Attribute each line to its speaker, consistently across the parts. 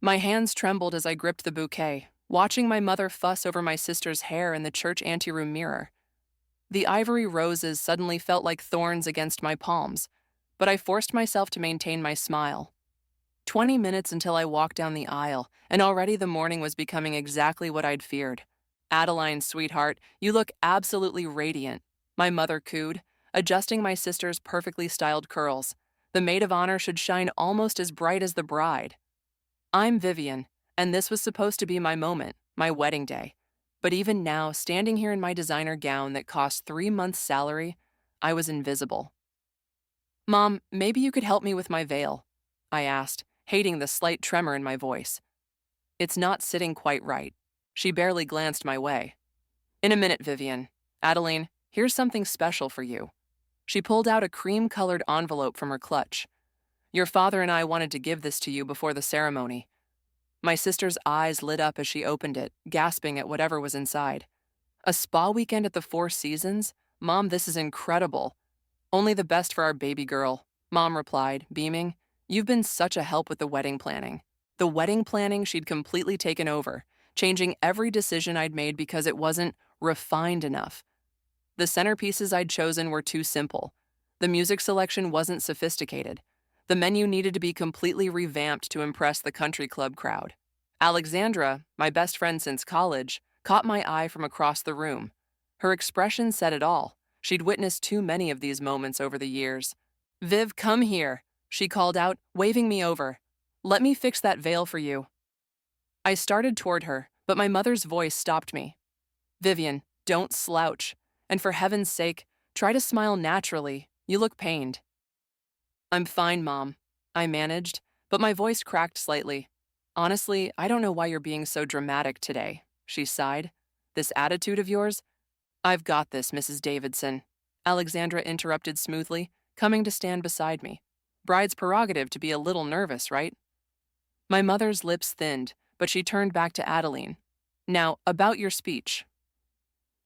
Speaker 1: My hands trembled as I gripped the bouquet, watching my mother fuss over my sister's hair in the church anteroom mirror. The ivory roses suddenly felt like thorns against my palms, but I forced myself to maintain my smile. 20 minutes until I walked down the aisle, and already the morning was becoming exactly what I'd feared. "Adeline, sweetheart, you look absolutely radiant," my mother cooed, adjusting my sister's perfectly styled curls. "The maid of honor should shine almost as bright as the bride." I'm Vivian, and this was supposed to be my moment, my wedding day. But even now, standing here in my designer gown that cost 3 months' salary, I was invisible. "Mom, maybe you could help me with my veil," I asked, hating the slight tremor in my voice. "It's not sitting quite right." She barely glanced my way. "In a minute, Vivian. Adeline, here's something special for you." She pulled out a cream-colored envelope from her clutch. "Your father and I wanted to give this to you before the ceremony." My sister's eyes lit up as she opened it, gasping at whatever was inside. "A spa weekend at the Four Seasons? Mom, this is incredible." "Only the best for our baby girl," Mom replied, beaming. "You've been such a help with the wedding planning." The wedding planning she'd completely taken over, changing every decision I'd made because it wasn't refined enough. The centerpieces I'd chosen were too simple. The music selection wasn't sophisticated. The menu needed to be completely revamped to impress the country club crowd. Alexandra, my best friend since college, caught my eye from across the room. Her expression said it all. She'd witnessed too many of these moments over the years. "Viv, come here," she called out, waving me over. "Let me fix that veil for you." I started toward her, but my mother's voice stopped me. "Vivian, don't slouch. And for heaven's sake, try to smile naturally. You look pained." "I'm fine, Mom," I managed, but my voice cracked slightly. "Honestly, I don't know why you're being so dramatic today," she sighed. "This attitude of yours—" "I've got this, Mrs. Davidson," Alexandra interrupted smoothly, coming to stand beside me. "Bride's prerogative to be a little nervous, right?" My mother's lips thinned, but she turned back to Adeline. "Now, about your speech."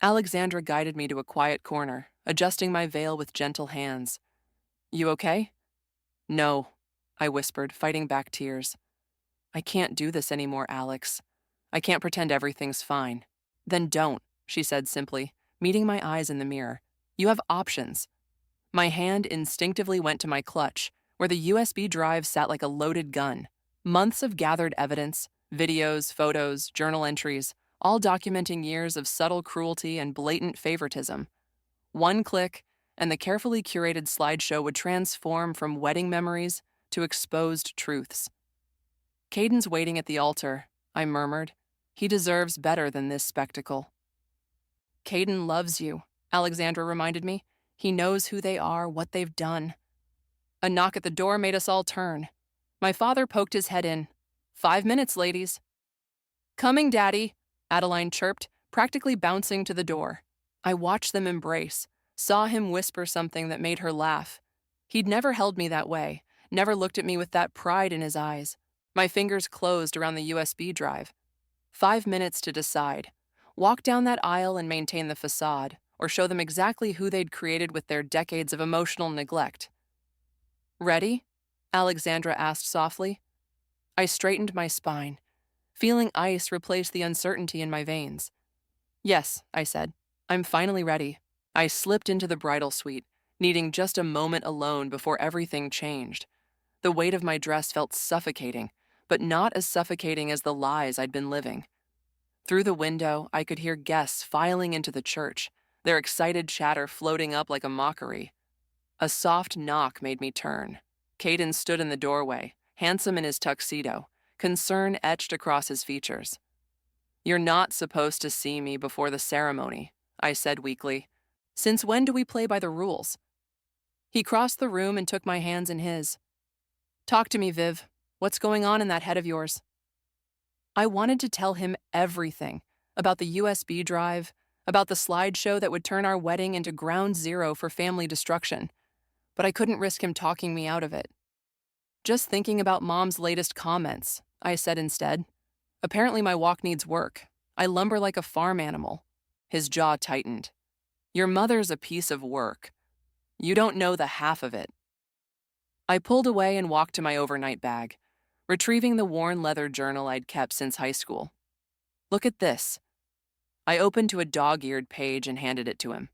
Speaker 1: Alexandra guided me to a quiet corner, adjusting my veil with gentle hands. "You okay?" "No," I whispered, fighting back tears. "I can't do this anymore, Alex. I can't pretend everything's fine." "Then don't," she said simply, meeting my eyes in the mirror. "You have options." My hand instinctively went to my clutch, where the USB drive sat like a loaded gun. Months of gathered evidence, videos, photos, journal entries, all documenting years of subtle cruelty and blatant favoritism. One click, and the carefully curated slideshow would transform from wedding memories to exposed truths. "Caden's waiting at the altar," I murmured. "He deserves better than this spectacle." "Caden loves you," Alexandra reminded me. "He knows who they are, what they've done." A knock at the door made us all turn. My father poked his head in. "5 minutes, ladies." "Coming, Daddy," Adeline chirped, practically bouncing to the door. I watched them embrace, saw him whisper something that made her laugh. He'd never held me that way, never looked at me with that pride in his eyes. My fingers closed around the USB drive. 5 minutes to decide. Walk down that aisle and maintain the facade, or show them exactly who they'd created with their decades of emotional neglect. "Ready?" Alexandra asked softly. I straightened my spine, feeling ice replace the uncertainty in my veins. "Yes," I said. "I'm finally ready." I slipped into the bridal suite, needing just a moment alone before everything changed. The weight of my dress felt suffocating, but not as suffocating as the lies I'd been living. Through the window, I could hear guests filing into the church, their excited chatter floating up like a mockery. A soft knock made me turn. Caden stood in the doorway, handsome in his tuxedo, concern etched across his features. "You're not supposed to see me before the ceremony," I said weakly. "Since when do we play by the rules?" He crossed the room and took my hands in his. "Talk to me, Viv. What's going on in that head of yours?" I wanted to tell him everything about the USB drive, about the slideshow that would turn our wedding into ground zero for family destruction, but I couldn't risk him talking me out of it. "Just thinking about Mom's latest comments," I said instead. "Apparently my walk needs work. I lumber like a farm animal." His jaw tightened. "Your mother's a piece of work. You don't know the half of it." I pulled away and walked to my overnight bag. retrieving the worn leather journal I'd kept since high school. Look at this. I opened to a dog-eared page and handed it to him.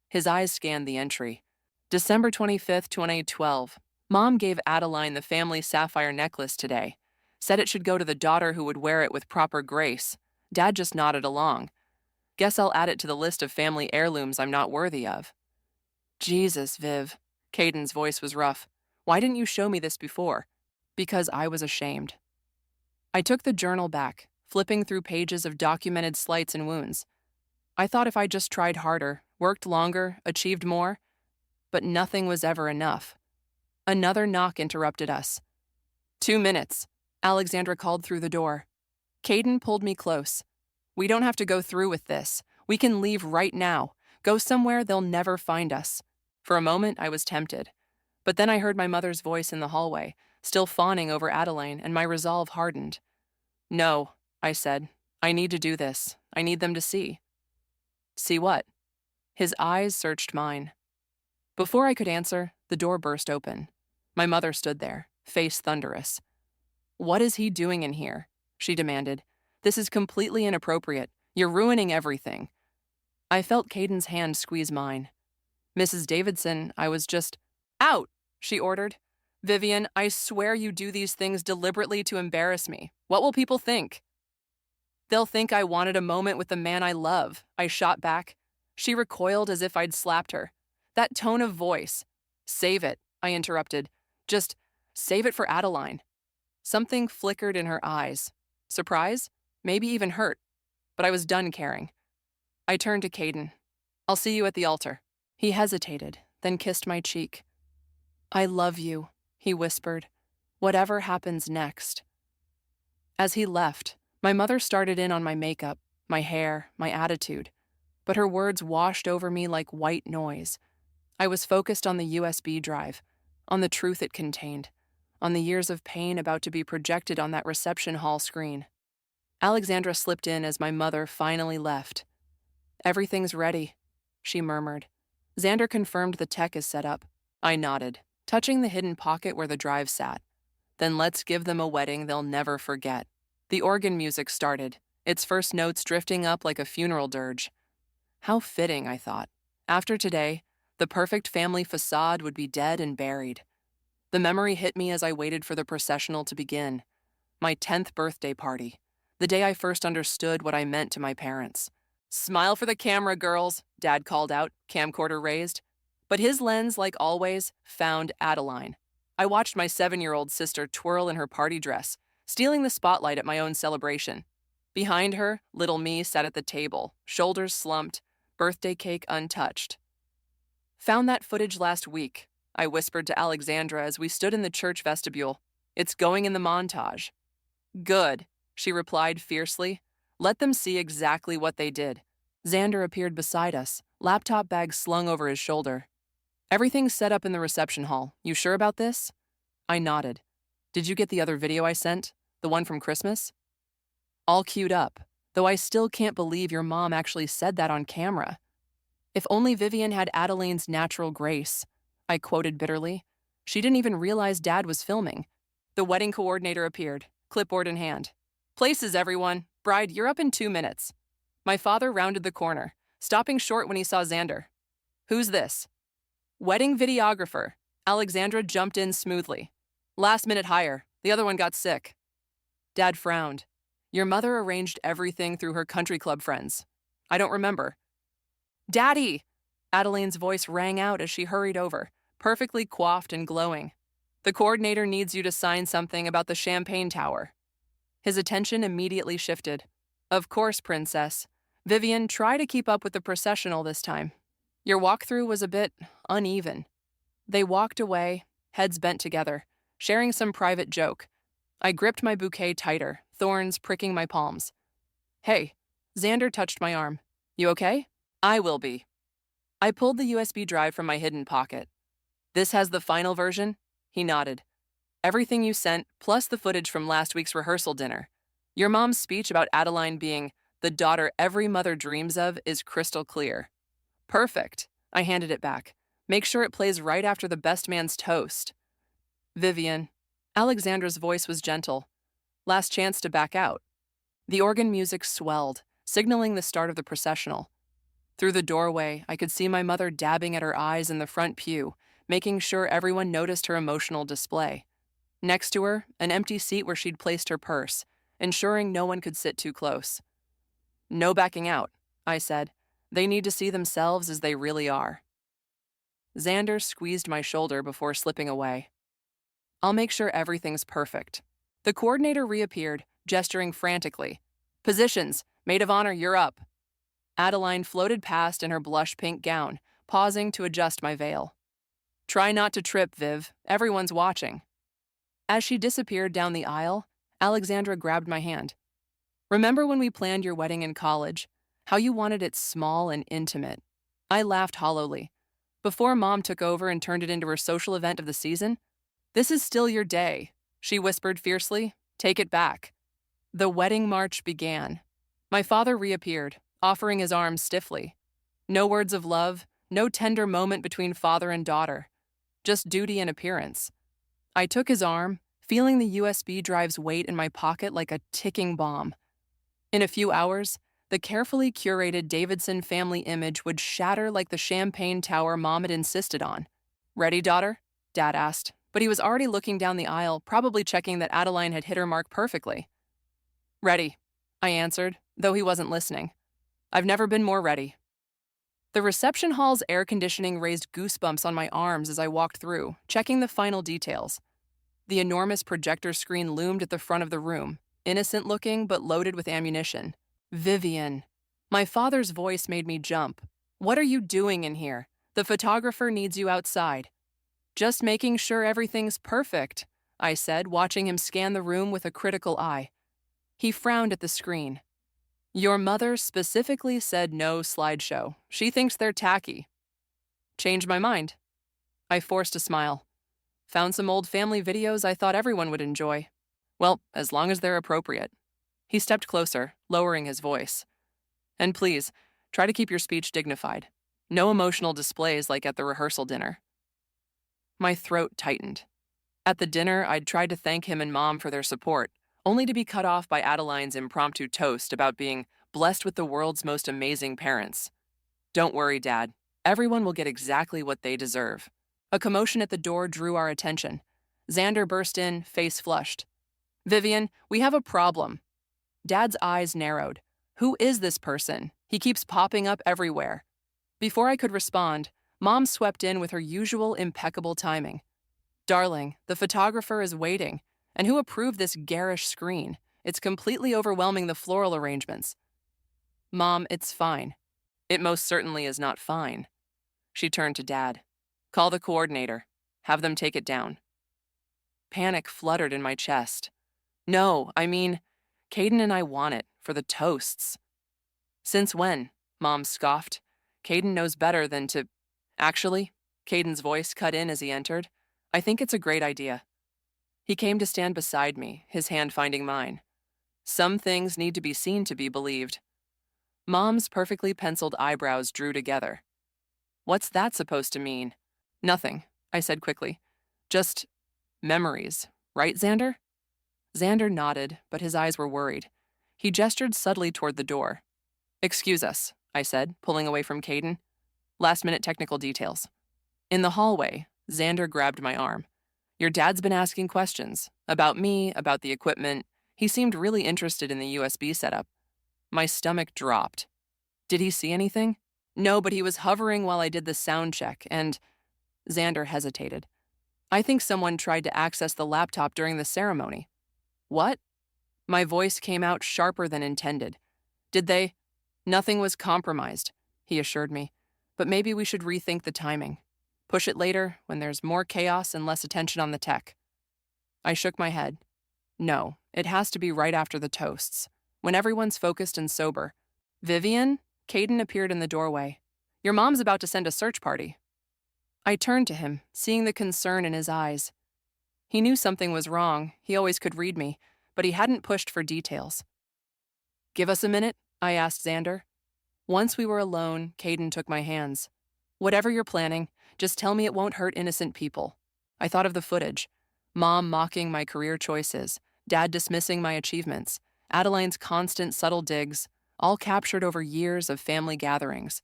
Speaker 1: His eyes scanned the entry. December 25th, 2012. Mom gave Adeline the family sapphire necklace today. Said it should go to the daughter who would wear it with proper grace. Dad just nodded along. Guess I'll add it to the list of family heirlooms I'm not worthy of. Jesus, Viv. Caden's voice was rough. Why didn't you show me this before? Because I was ashamed. I took the journal back, flipping through pages of documented slights and wounds. I thought if I just tried harder, worked longer, achieved more, but nothing was ever enough. Another knock interrupted us. 2 minutes, Alexandra called through the door. Caden pulled me close. We don't have to go through with this. We can leave right now. Go somewhere they'll never find us. For a moment, I was tempted. But then I heard my mother's voice in the hallway, still fawning over Adeline, and my resolve hardened. No, I said. I need to do this. I need them to see. See what? His eyes searched mine. Before I could answer, the door burst open. My mother stood there, face thunderous. What is he doing in here? She demanded. This is completely inappropriate. You're ruining everything. I felt Caden's hand squeeze mine. Mrs. Davidson, I was just... Out, she ordered. Vivian, I swear you do these things deliberately to embarrass me. What will people think? They'll think I wanted a moment with the man I love, I shot back. She recoiled as if I'd slapped her. That tone of voice. Save it, I interrupted. Just save it for Adeline. Something flickered in her eyes. Surprise? Maybe even hurt. But I was done caring. I turned to Caden. I'll see you at the altar. He hesitated, then kissed my cheek. I love you, he whispered. Whatever happens next. As he left, my mother started in on my makeup, my hair, my attitude. But her words washed over me like white noise. I was focused on the USB drive, on the truth it contained, on the years of pain about to be projected on that reception hall screen. Alexandra slipped in as my mother finally left. Everything's ready, she murmured. Xander confirmed the tech is set up. I nodded, touching the hidden pocket where the drive sat. Then let's give them a wedding they'll never forget. The organ music started, its first notes drifting up like a funeral dirge. How fitting, I thought. After today, the perfect family facade would be dead and buried. The memory hit me as I waited for the processional to begin. My 10th birthday party, the day I first understood what I meant to my parents. Smile for the camera, girls, Dad called out, camcorder raised. But his lens, like always, found Adeline. I watched my 7-year-old sister twirl in her party dress, stealing the spotlight at my own celebration. Behind her, little me sat at the table, shoulders slumped, birthday cake untouched. Found that footage last week, I whispered to Alexandra as we stood in the church vestibule. It's going in the montage. Good, she replied fiercely. Let them see exactly what they did. Xander appeared beside us, laptop bag slung over his shoulder. Everything's set up in the reception hall. You sure about this? I nodded. Did you get the other video I sent? The one from Christmas? All queued up, though I still can't believe your mom actually said that on camera. If only Vivian had Adeline's natural grace, I quoted bitterly. She didn't even realize Dad was filming. The wedding coordinator appeared, clipboard in hand. Places, everyone. Bride, you're up in 2 minutes. My father rounded the corner, stopping short when he saw Xander. Who's this? Wedding videographer. Alexandra jumped in smoothly. Last minute hire. The other one got sick. Dad frowned. Your mother arranged everything through her country club friends. I don't remember. Daddy! Adeline's voice rang out as she hurried over, perfectly coiffed and glowing. The coordinator needs you to sign something about the champagne tower. His attention immediately shifted. Of course, princess. Vivian, try to keep up with the processional this time. Your walkthrough was a bit uneven. They walked away, heads bent together, sharing some private joke. I gripped my bouquet tighter, thorns pricking my palms. Hey, Xander touched my arm. You okay? I will be. I pulled the USB drive from my hidden pocket. This has the final version? He nodded. Everything you sent, plus the footage from last week's rehearsal dinner. Your mom's speech about Adeline being the daughter every mother dreams of is crystal clear. Perfect. I handed it back. Make sure it plays right after the best man's toast. Vivian, Alexandra's voice was gentle. Last chance to back out. The organ music swelled, signaling the start of the processional. Through the doorway, I could see my mother dabbing at her eyes in the front pew, making sure everyone noticed her emotional display. Next to her, an empty seat where she'd placed her purse, ensuring no one could sit too close. No backing out, I said. They need to see themselves as they really are. Xander squeezed my shoulder before slipping away. I'll make sure everything's perfect. The coordinator reappeared, gesturing frantically. Positions, maid of honor, you're up. Adeline floated past in her blush pink gown, pausing to adjust my veil. Try not to trip, Viv. Everyone's watching. As she disappeared down the aisle, Alexandra grabbed my hand. Remember when we planned your wedding in college? How you wanted it small and intimate? I laughed hollowly. Before Mom took over and turned it into her social event of the season? This is still your day, she whispered fiercely. Take it back. The wedding march began. My father reappeared, offering his arms stiffly. No words of love, no tender moment between father and daughter. Just duty and appearance. I took his arm, feeling the USB drive's weight in my pocket like a ticking bomb. In a few hours, the carefully curated Davidson family image would shatter like the champagne tower Mom had insisted on. Ready, daughter? Dad asked, but he was already looking down the aisle, probably checking that Adeline had hit her mark perfectly. Ready, I answered, though he wasn't listening. I've never been more ready. The reception hall's air conditioning raised goosebumps on my arms as I walked through, checking the final details. The enormous projector screen loomed at the front of the room, innocent-looking but loaded with ammunition. Vivian. My father's voice made me jump. What are you doing in here? The photographer needs you outside. Just making sure everything's perfect, I said, watching him scan the room with a critical eye. He frowned at the screen. Your mother specifically said no slideshow. She thinks they're tacky. Changed my mind. I forced a smile. Found some old family videos I thought everyone would enjoy. Well, as long as they're appropriate. He stepped closer, lowering his voice. And please, try to keep your speech dignified. No emotional displays like at the rehearsal dinner. My throat tightened. At the dinner, I'd tried to thank him and Mom for their support, only to be cut off by Adeline's impromptu toast about being blessed with the world's most amazing parents. Don't worry, Dad. Everyone will get exactly what they deserve. A commotion at the door drew our attention. Xander burst in, face flushed. Vivian, we have a problem. Dad's eyes narrowed. Who is this person? He keeps popping up everywhere. Before I could respond, Mom swept in with her usual impeccable timing. Darling, the photographer is waiting. And who approved this garish screen? It's completely overwhelming the floral arrangements. Mom, it's fine. It most certainly is not fine. She turned to Dad. Call the coordinator. Have them take it down. Panic fluttered in my chest. No, I mean, Caden and I want it, for the toasts. Since when? Mom scoffed. Caden knows better than to... Actually, Caden's voice cut in as he entered. I think it's a great idea. He came to stand beside me, his hand finding mine. Some things need to be seen to be believed. Mom's perfectly penciled eyebrows drew together. What's that supposed to mean? Nothing, I said quickly. Just memories, right, Xander? Xander nodded, but his eyes were worried. He gestured subtly toward the door. Excuse us, I said, pulling away from Caden. Last-minute technical details. In the hallway, Xander grabbed my arm. Your dad's been asking questions. About me, about the equipment. He seemed really interested in the USB setup. My stomach dropped. Did he see anything? No, but he was hovering while I did the sound check, and... Xander hesitated. I think someone tried to access the laptop during the ceremony. What? My voice came out sharper than intended. Did they? Nothing was compromised, he assured me. But maybe we should rethink the timing. Push it later, when there's more chaos and less attention on the tech. I shook my head. No, it has to be right after the toasts, when everyone's focused and sober. Vivian? Caden appeared in the doorway. Your mom's about to send a search party. I turned to him, seeing the concern in his eyes. He knew something was wrong, he always could read me, but he hadn't pushed for details. Give us a minute, I asked Xander. Once we were alone, Caden took my hands. Whatever you're planning, just tell me it won't hurt innocent people. I thought of the footage. Mom mocking my career choices, Dad dismissing my achievements, Adeline's constant subtle digs, all captured over years of family gatherings.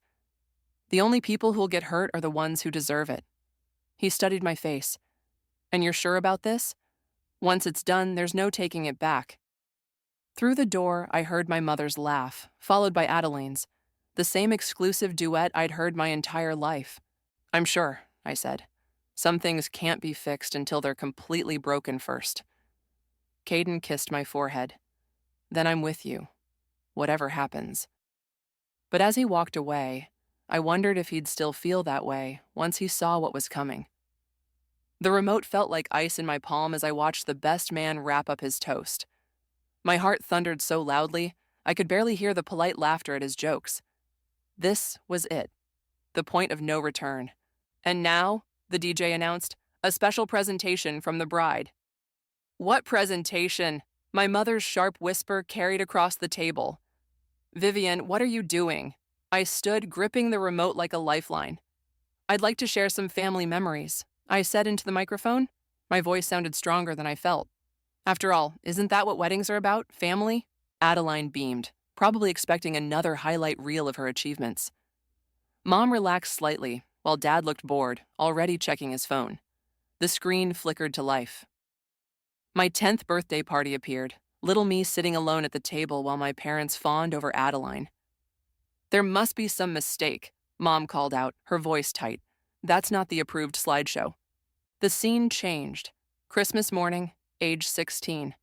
Speaker 1: The only people who'll get hurt are the ones who deserve it. He studied my face. And you're sure about this? Once it's done, there's no taking it back. Through the door, I heard my mother's laugh, followed by Adeline's, the same exclusive duet I'd heard my entire life. I'm sure, I said. Some things can't be fixed until they're completely broken first. Caden kissed my forehead. Then I'm with you, whatever happens. But as he walked away, I wondered if he'd still feel that way once he saw what was coming. The remote felt like ice in my palm as I watched the best man wrap up his toast. My heart thundered so loudly, I could barely hear the polite laughter at his jokes. This was it, the point of no return. And now, the DJ announced, a special presentation from the bride. What presentation? My mother's sharp whisper carried across the table. Vivian, what are you doing? I stood, gripping the remote like a lifeline. I'd like to share some family memories, I said into the microphone. My voice sounded stronger than I felt. After all, isn't that what weddings are about? Family? Adeline beamed, probably expecting another highlight reel of her achievements. Mom relaxed slightly, while Dad looked bored, already checking his phone. The screen flickered to life. My 10th birthday party appeared, little me sitting alone at the table while my parents fawned over Adeline. There must be some mistake, Mom called out, her voice tight. That's not the approved slideshow. The scene changed. Christmas morning, age 16.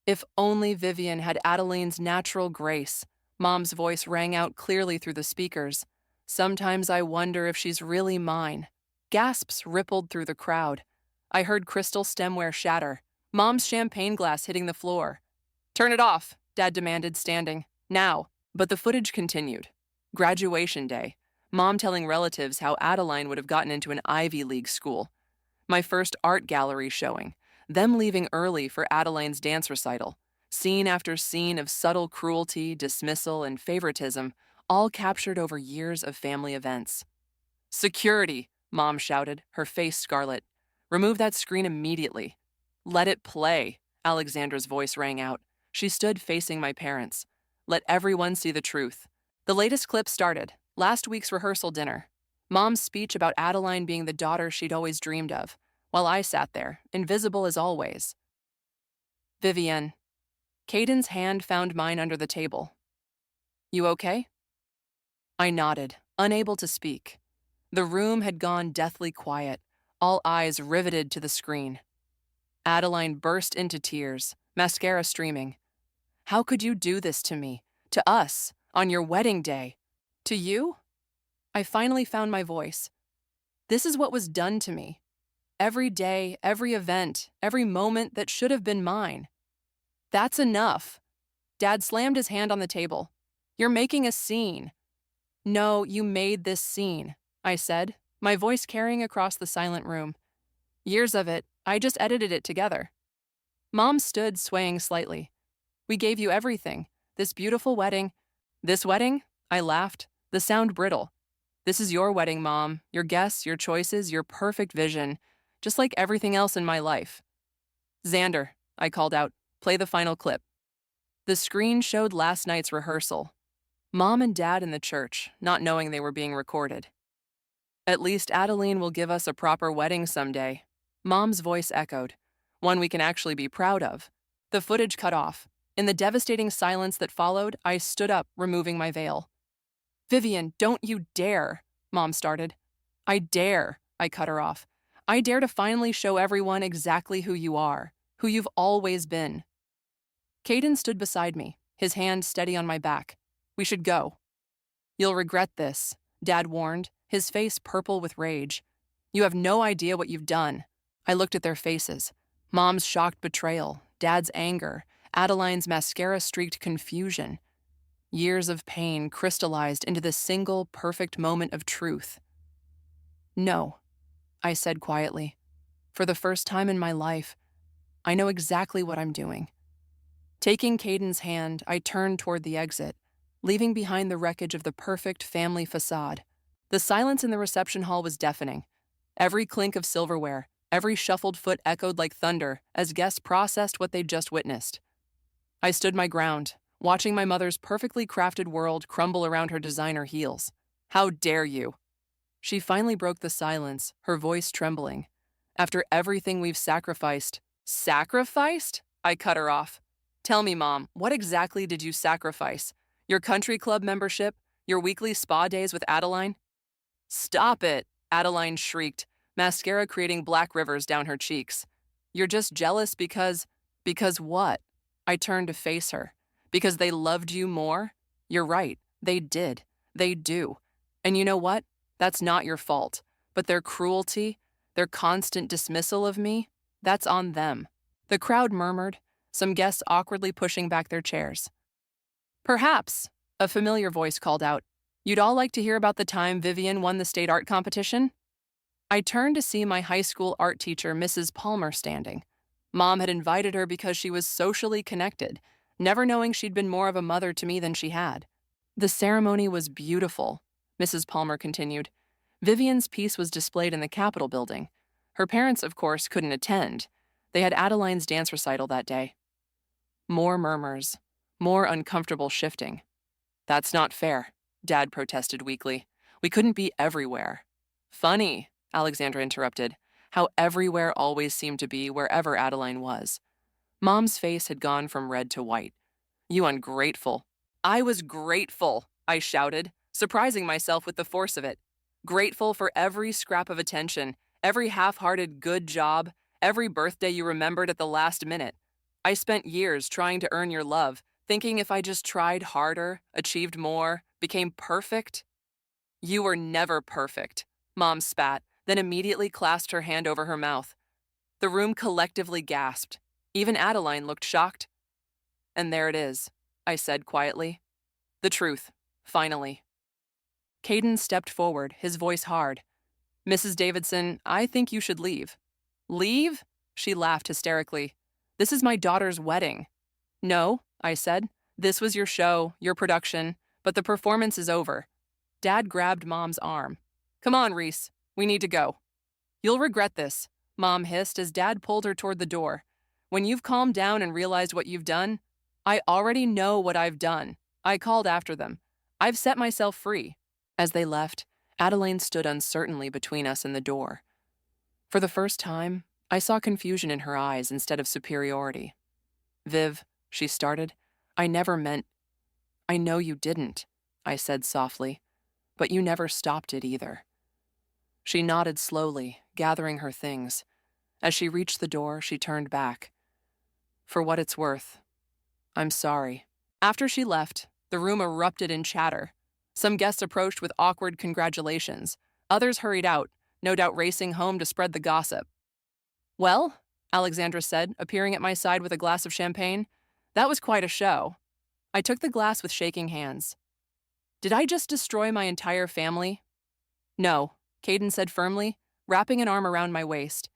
Speaker 1: If only Vivian had Adeline's natural grace, Mom's voice rang out clearly through the speakers. Sometimes I wonder if she's really mine. Gasps rippled through the crowd. I heard crystal stemware shatter, Mom's champagne glass hitting the floor. Turn it off, Dad demanded, standing. Now. But the footage continued. Graduation day. Mom telling relatives how Adeline would have gotten into an Ivy League school. My first art gallery showing. Them leaving early for Adeline's dance recital. Scene after scene of subtle cruelty, dismissal, and favoritism, all captured over years of family events. Security, Mom shouted, her face scarlet. Remove that screen immediately. Let it play, Alexandra's voice rang out. She stood facing my parents. Let everyone see the truth. The latest clip started, last week's rehearsal dinner. Mom's speech about Adeline being the daughter she'd always dreamed of, while I sat there, invisible as always. Vivian. Caden's hand found mine under the table. You okay? I nodded, unable to speak. The room had gone deathly quiet, all eyes riveted to the screen. Adeline burst into tears, mascara streaming. How could you do this to me, to us, on your wedding day? To you? I finally found my voice. This is what was done to me. Every day, every event, every moment that should have been mine. That's enough. Dad slammed his hand on the table. You're making a scene. No, you made this scene, I said, my voice carrying across the silent room. Years of it, I just edited it together. Mom stood, swaying slightly. We gave you everything. This beautiful wedding. This wedding? I laughed, the sound brittle. This is your wedding, Mom. Your guests, your choices, your perfect vision. Just like everything else in my life. Xander, I called out, play the final clip. The screen showed last night's rehearsal. Mom and Dad in the church, not knowing they were being recorded. At least Adeline will give us a proper wedding someday. Mom's voice echoed, one we can actually be proud of. The footage cut off. In the devastating silence that followed, I stood up, removing my veil. Vivian, don't you dare, Mom started. I dare, I cut her off. I dare to finally show everyone exactly who you are, who you've always been. Caden stood beside me, his hand steady on my back. We should go. You'll regret this, Dad warned, his face purple with rage. You have no idea what you've done. I looked at their faces. Mom's shocked betrayal, Dad's anger, Adeline's mascara-streaked confusion. Years of pain crystallized into this single perfect moment of truth. No, I said quietly. For the first time in my life, I know exactly what I'm doing. Taking Caden's hand, I turned toward the exit, leaving behind the wreckage of the perfect family facade. The silence in the reception hall was deafening. Every clink of silverware, Every shuffled foot echoed like thunder as guests processed what they'd just witnessed. I stood my ground, watching my mother's perfectly crafted world crumble around her designer heels. How dare you? She finally broke the silence, her voice trembling. After everything we've sacrificed. Sacrificed? I cut her off. Tell me, Mom, what exactly did you sacrifice? Your country club membership? Your weekly spa days with Adeline? Stop it, Adeline shrieked, mascara creating black rivers down her cheeks. You're just jealous because… Because what? I turned to face her. Because they loved you more? You're right, they did. They do. And you know what? That's not your fault. But their cruelty, their constant dismissal of me, that's on them. The crowd murmured, some guests awkwardly pushing back their chairs. Perhaps, a familiar voice called out, you'd all like to hear about the time Vivian won the state art competition? I turned to see my high school art teacher, Mrs. Palmer, standing. Mom had invited her because she was socially connected, never knowing she'd been more of a mother to me than she had. The ceremony was beautiful, Mrs. Palmer continued. Vivian's piece was displayed in the Capitol building. Her parents, of course, couldn't attend. They had Adeline's dance recital that day. More murmurs, more uncomfortable shifting. That's not fair, Dad protested weakly. We couldn't be everywhere. Funny, Alexandra interrupted, how everywhere always seemed to be wherever Adeline was. Mom's face had gone from red to white. You ungrateful. I was grateful, I shouted, surprising myself with the force of it. Grateful for every scrap of attention, every half-hearted good job, every birthday you remembered at the last minute. I spent years trying to earn your love, thinking if I just tried harder, achieved more, became perfect. You were never perfect, Mom spat, then immediately clasped her hand over her mouth. The room collectively gasped. Even Adeline looked shocked. And there it is, I said quietly. The truth, finally. Caden stepped forward, his voice hard. Mrs. Davidson, I think you should leave. Leave? She laughed hysterically. This is my daughter's wedding. No, I said. This was your show, your production, but the performance is over. Dad grabbed Mom's arm. Come on, Reese. We need to go. You'll regret this, Mom hissed as Dad pulled her toward the door. When you've calmed down and realized what you've done, I already know what I've done. I called after them. I've set myself free. As they left, Adeline stood uncertainly between us and the door. For the first time, I saw confusion in her eyes instead of superiority. Viv, she started, I never meant… I know you didn't, I said softly, but you never stopped it either. She nodded slowly, gathering her things. As she reached the door, she turned back. For what it's worth, I'm sorry. After she left, the room erupted in chatter. Some guests approached with awkward congratulations. Others hurried out, no doubt racing home to spread the gossip. Well, Alexandra said, appearing at my side with a glass of champagne, that was quite a show. I took the glass with shaking hands. Did I just destroy my entire family? No, Caden said firmly, wrapping an arm around my waist.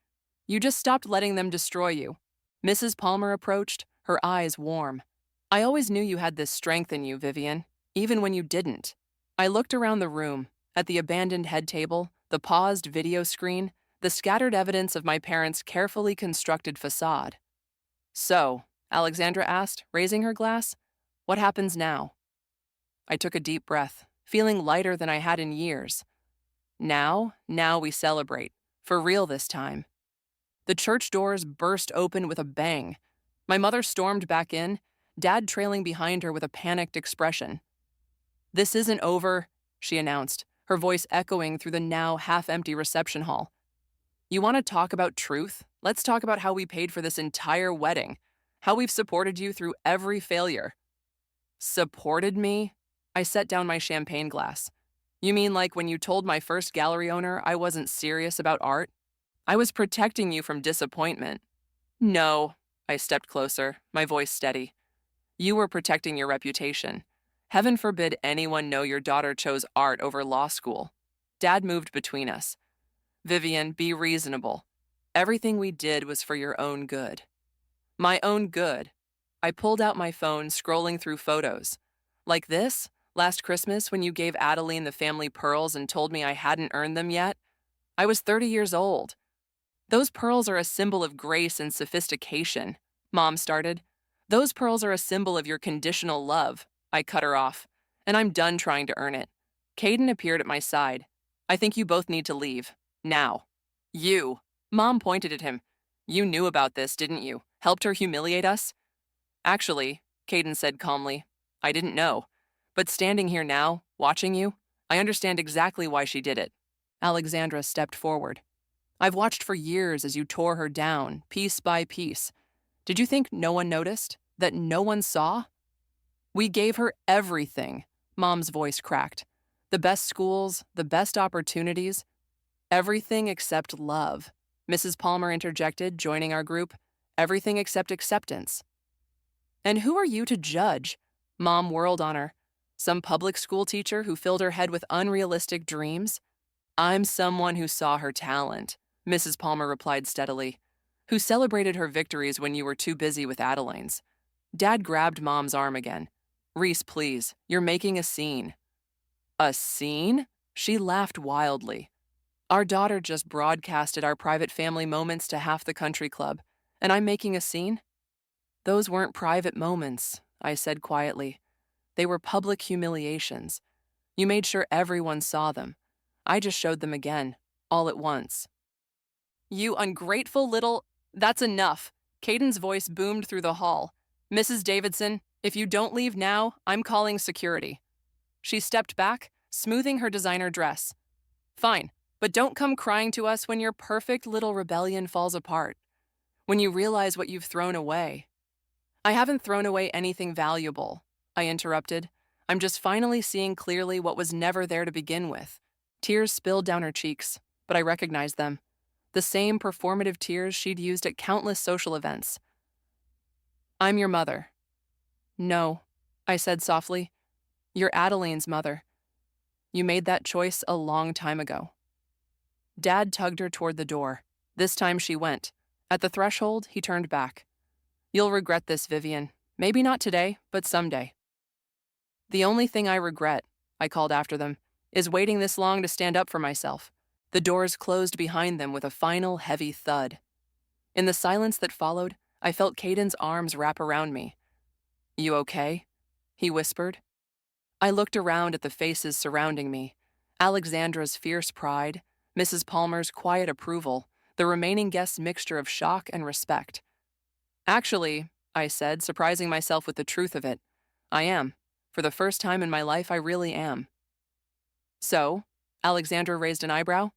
Speaker 1: You just stopped letting them destroy you. Mrs. Palmer approached, her eyes warm. I always knew you had this strength in you, Vivian, even when you didn't. I looked around the room, at the abandoned head table, the paused video screen, the scattered evidence of my parents' carefully constructed facade. So, Alexandra asked, raising her glass, what happens now? I took a deep breath, feeling lighter than I had in years. Now we celebrate, for real this time. The church doors burst open with a bang. My mother stormed back in, Dad trailing behind her with a panicked expression. This isn't over, she announced, her voice echoing through the now half-empty reception hall. You want to talk about truth? Let's talk about how we paid for this entire wedding, how we've supported you through every failure. Supported me? I set down my champagne glass. You mean like when you told my first gallery owner I wasn't serious about art? I was protecting you from disappointment. No, I stepped closer, my voice steady. You were protecting your reputation. Heaven forbid anyone know your daughter chose art over law school. Dad moved between us. Vivian, be reasonable. Everything we did was for your own good. My own good. I pulled out my phone, scrolling through photos. Like this, last Christmas when you gave Adeline the family pearls and told me I hadn't earned them yet. I was 30 years old. Those pearls are a symbol of grace and sophistication, Mom started. Those pearls are a symbol of your conditional love, I cut her off. And I'm done trying to earn it. Caden appeared at my side. I think you both need to leave. Now. You. Mom pointed at him. You knew about this, didn't you? Helped her humiliate us? Actually, Caden said calmly, I didn't know. But standing here now, watching you, I understand exactly why she did it. Alexandra stepped forward. I've watched for years as you tore her down, piece by piece. Did you think no one noticed? That no one saw? We gave her everything, Mom's voice cracked. The best schools, the best opportunities. Everything except love, Mrs. Palmer interjected, joining our group. Everything except acceptance. And who are you to judge? Mom whirled on her. Some public school teacher who filled her head with unrealistic dreams? I'm someone who saw her talent, Mrs. Palmer replied steadily. Who celebrated her victories when you were too busy with Adeline's. Dad grabbed Mom's arm again. Reese, please, you're making a scene. A scene? She laughed wildly. Our daughter just broadcasted our private family moments to half the country club, and I'm making a scene? Those weren't private moments, I said quietly. They were public humiliations. You made sure everyone saw them. I just showed them again, all at once. You ungrateful little... That's enough. Caden's voice boomed through the hall. Mrs. Davidson, if you don't leave now, I'm calling security. She stepped back, smoothing her designer dress. Fine, but don't come crying to us when your perfect little rebellion falls apart. When you realize what you've thrown away. I haven't thrown away anything valuable, I interrupted. I'm just finally seeing clearly what was never there to begin with. Tears spilled down her cheeks, but I recognized them. The same performative tears she'd used at countless social events. I'm your mother. No, I said softly. You're Adeline's mother. You made that choice a long time ago. Dad tugged her toward the door. This time she went. At the threshold, he turned back. You'll regret this, Vivian. Maybe not today, but someday. The only thing I regret, I called after them, is waiting this long to stand up for myself. The doors closed behind them with a final heavy thud. In the silence that followed, I felt Caden's arms wrap around me. You okay? He whispered. I looked around at the faces surrounding me. Alexandra's fierce pride, Mrs. Palmer's quiet approval, the remaining guests' mixture of shock and respect. Actually, I said, surprising myself with the truth of it, I am. For the first time in my life, I really am. So, Alexandra raised an eyebrow.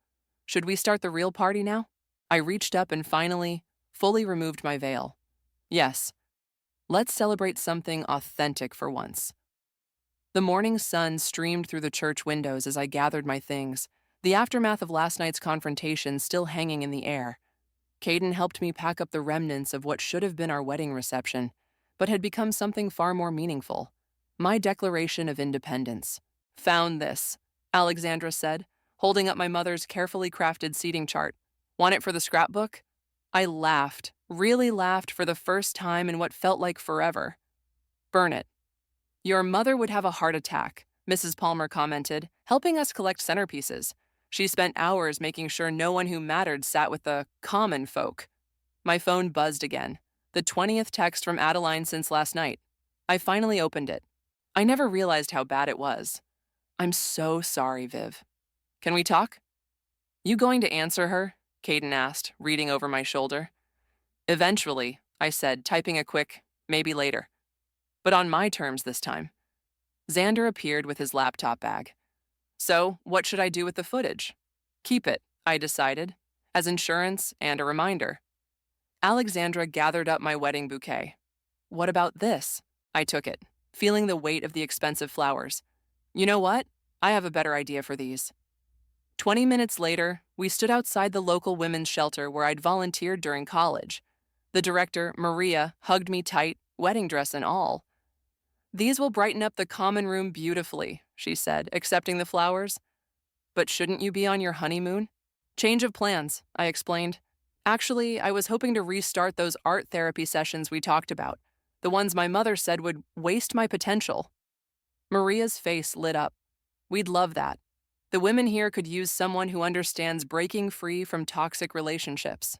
Speaker 1: Should we start the real party now? I reached up and finally, fully removed my veil. Yes. Let's celebrate something authentic for once. The morning sun streamed through the church windows as I gathered my things, the aftermath of last night's confrontation still hanging in the air. Caden helped me pack up the remnants of what should have been our wedding reception, but had become something far more meaningful. My Declaration of Independence. Found this, Alexandra said, holding up my mother's carefully crafted seating chart. Want it for the scrapbook? I laughed, really laughed for the first time in what felt like forever. Burn it. Your mother would have a heart attack, Mrs. Palmer commented, helping us collect centerpieces. She spent hours making sure no one who mattered sat with the common folk. My phone buzzed again. The 20th text from Adeline since last night. I finally opened it. I never realized how bad it was. I'm so sorry, Viv. Can we talk? You going to answer her? Caden asked, reading over my shoulder. Eventually, I said, typing a quick, maybe later. But on my terms this time. Xander appeared with his laptop bag. So, what should I do with the footage? Keep it, I decided, as insurance and a reminder. Alexandra gathered up my wedding bouquet. What about this? I took it, feeling the weight of the expensive flowers. You know what? I have a better idea for these. 20 minutes later, we stood outside the local women's shelter where I'd volunteered during college. The director, Maria, hugged me tight, wedding dress and all. These will brighten up the common room beautifully, she said, accepting the flowers. But shouldn't you be on your honeymoon? Change of plans, I explained. Actually, I was hoping to restart those art therapy sessions we talked about, the ones my mother said would waste my potential. Maria's face lit up. We'd love that. The women here could use someone who understands breaking free from toxic relationships.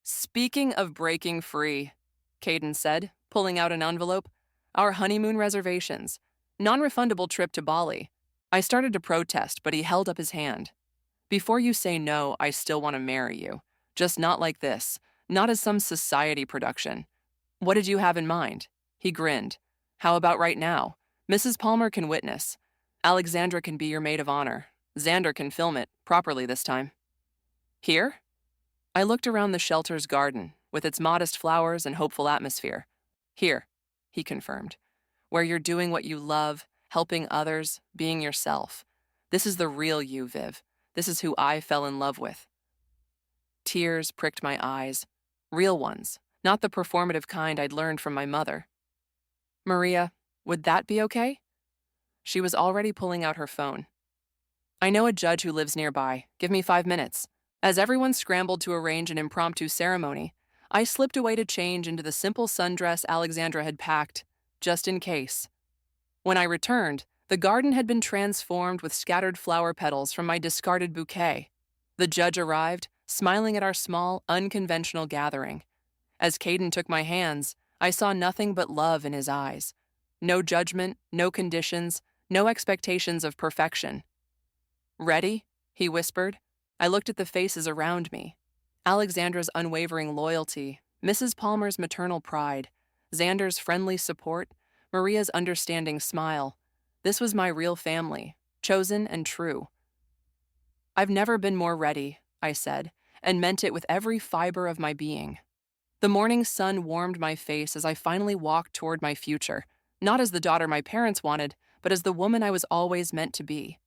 Speaker 1: Speaking of breaking free, Caden said, pulling out an envelope, our honeymoon reservations, non-refundable trip to Bali. I started to protest, but he held up his hand. Before you say no, I still want to marry you. Just not like this, not as some society production. What did you have in mind? He grinned. How about right now? Mrs. Palmer can witness. Alexandra can be your maid of honor. Xander can film it, properly this time. Here? I looked around the shelter's garden, with its modest flowers and hopeful atmosphere. Here, he confirmed, where you're doing what you love, helping others, being yourself. This is the real you, Viv. This is who I fell in love with. Tears pricked my eyes. Real ones, not the performative kind I'd learned from my mother. Maria, would that be okay? She was already pulling out her phone. I know a judge who lives nearby. Give me 5 minutes. As everyone scrambled to arrange an impromptu ceremony, I slipped away to change into the simple sundress Alexandra had packed, just in case. When I returned, the garden had been transformed with scattered flower petals from my discarded bouquet. The judge arrived, smiling at our small, unconventional gathering. As Caden took my hands, I saw nothing but love in his eyes. No judgment, no conditions, no expectations of perfection. Ready? He whispered. I looked at the faces around me. Alexandra's unwavering loyalty, Mrs. Palmer's maternal pride, Xander's friendly support, Maria's understanding smile. This was my real family, chosen and true. I've never been more ready, I said, and meant it with every fiber of my being. The morning sun warmed my face as I finally walked toward my future, not as the daughter my parents wanted, but as the woman I was always meant to be.